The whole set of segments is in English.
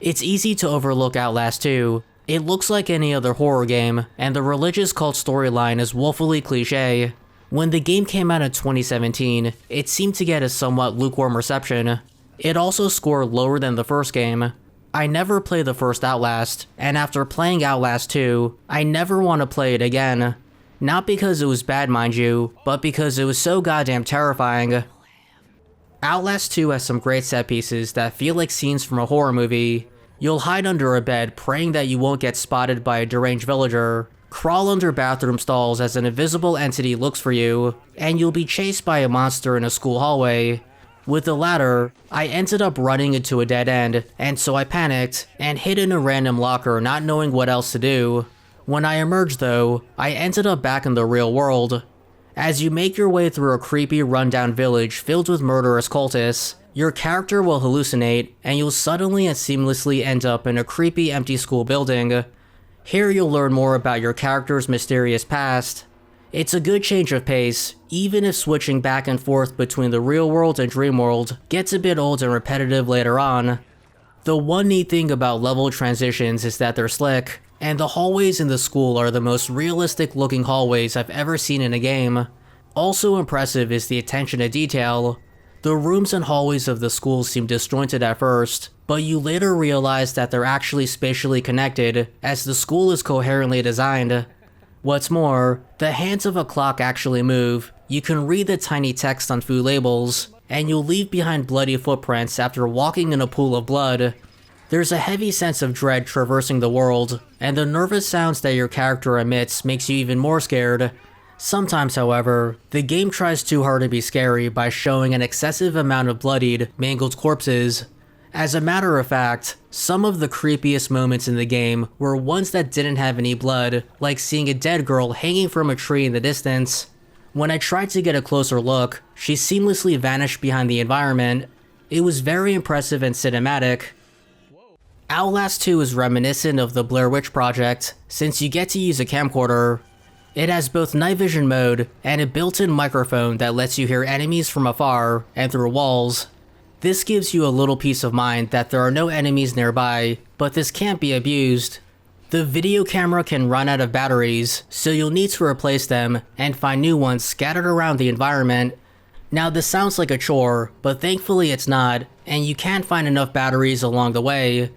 It's easy to overlook Outlast 2. It looks like any other horror game, and the religious cult storyline is woefully cliché. When the game came out in 2017, it seemed to get a somewhat lukewarm reception. It also scored lower than the first game. I never played the first Outlast, and after playing Outlast 2, I never want to play it again. Not because it was bad, mind you, but because it was so goddamn terrifying. Outlast 2 has some great set pieces that feel like scenes from a horror movie. You'll hide under a bed praying that you won't get spotted by a deranged villager, crawl under bathroom stalls as an invisible entity looks for you, and you'll be chased by a monster in a school hallway. With the latter, I ended up running into a dead end, and so I panicked and hid in a random locker not knowing what else to do. When I emerged though, I ended up back in the real world. As you make your way through a creepy rundown village filled with murderous cultists, your character will hallucinate and you'll suddenly and seamlessly end up in a creepy empty school building. Here you'll learn more about your character's mysterious past. It's a good change of pace, even if switching back and forth between the real world and dream world gets a bit old and repetitive later on. The one neat thing about level transitions is that they're slick, and the hallways in the school are the most realistic looking hallways I've ever seen in a game. Also impressive is the attention to detail. The rooms and hallways of the school seem disjointed at first, but you later realize that they're actually spatially connected, as the school is coherently designed. What's more, the hands of a clock actually move, you can read the tiny text on food labels, and you'll leave behind bloody footprints after walking in a pool of blood. There's a heavy sense of dread traversing the world, and the nervous sounds that your character emits makes you even more scared. Sometimes, however, the game tries too hard to be scary by showing an excessive amount of bloodied, mangled corpses. As a matter of fact, some of the creepiest moments in the game were ones that didn't have any blood, like seeing a dead girl hanging from a tree in the distance. When I tried to get a closer look, she seamlessly vanished behind the environment. It was very impressive and cinematic. Outlast 2 is reminiscent of the Blair Witch Project, since you get to use a camcorder. It has both night vision mode and a built-in microphone that lets you hear enemies from afar and through walls. This gives you a little peace of mind that there are no enemies nearby, but this can't be abused. The video camera can run out of batteries, so you'll need to replace them and find new ones scattered around the environment. Now this sounds like a chore, but thankfully it's not, and you can find enough batteries along the way.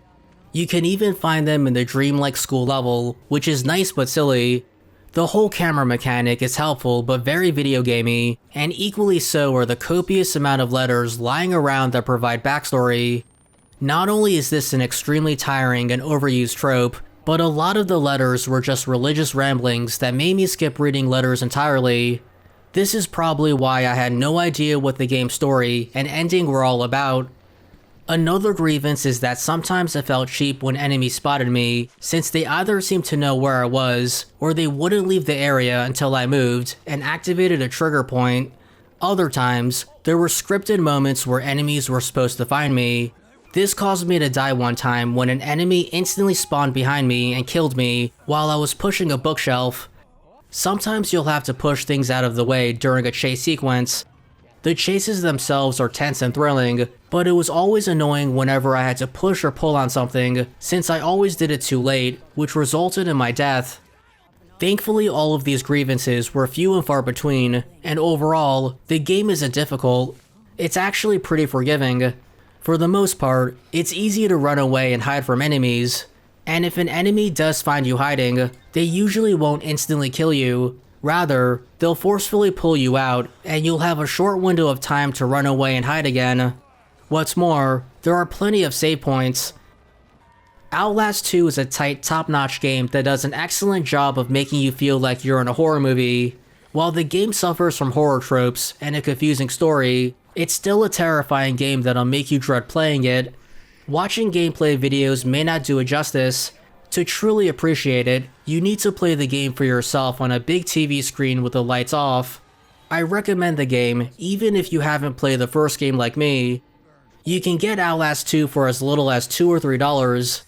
You can even find them in the dreamlike school level, which is nice but silly. The whole camera mechanic is helpful but very video gamey, and equally so are the copious amount of letters lying around that provide backstory. Not only is this an extremely tiring and overused trope, but a lot of the letters were just religious ramblings that made me skip reading letters entirely. This is probably why I had no idea what the game's story and ending were all about. Another grievance is that sometimes I felt cheap when enemies spotted me, since they either seemed to know where I was, or they wouldn't leave the area until I moved and activated a trigger point. Other times, there were scripted moments where enemies were supposed to find me. This caused me to die one time when an enemy instantly spawned behind me and killed me while I was pushing a bookshelf. Sometimes you'll have to push things out of the way during a chase sequence. The chases themselves are tense and thrilling, but it was always annoying whenever I had to push or pull on something, since I always did it too late, which resulted in my death. Thankfully, all of these grievances were few and far between, and overall, the game isn't difficult. It's actually pretty forgiving. For the most part, it's easy to run away and hide from enemies, and if an enemy does find you hiding, they usually won't instantly kill you. Rather, they'll forcefully pull you out, and you'll have a short window of time to run away and hide again. What's more, there are plenty of save points. Outlast 2 is a tight, top-notch game that does an excellent job of making you feel like you're in a horror movie. While the game suffers from horror tropes and a confusing story, it's still a terrifying game that'll make you dread playing it. Watching gameplay videos may not do it justice. To truly appreciate it, you need to play the game for yourself on a big TV screen with the lights off. I recommend the game, even if you haven't played the first game like me. You can get Outlast 2 for as little as $2 or $3.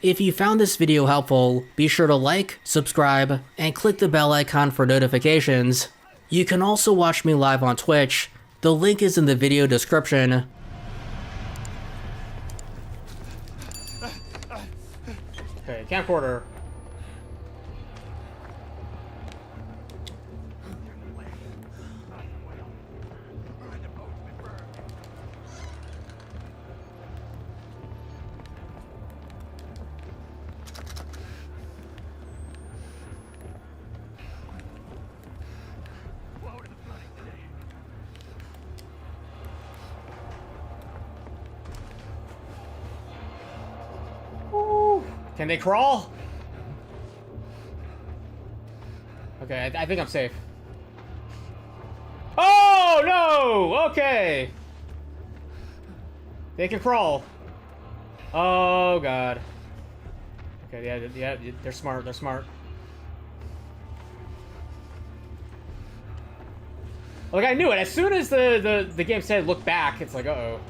If you found this video helpful, be sure to like, subscribe, and click the bell icon for notifications. You can also watch me live on Twitch. The link is in the video description. Okay, camcorder. Woo. Can they crawl? Okay, I think I'm safe. Oh, no! Okay. They can crawl. Oh, God. Okay, yeah, they're smart, they're smart. Like, I knew it. As soon as the game said look back, it's like, uh-oh.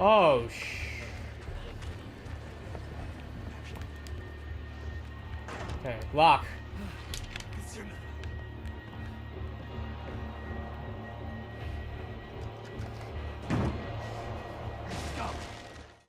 Oh, Okay, lock.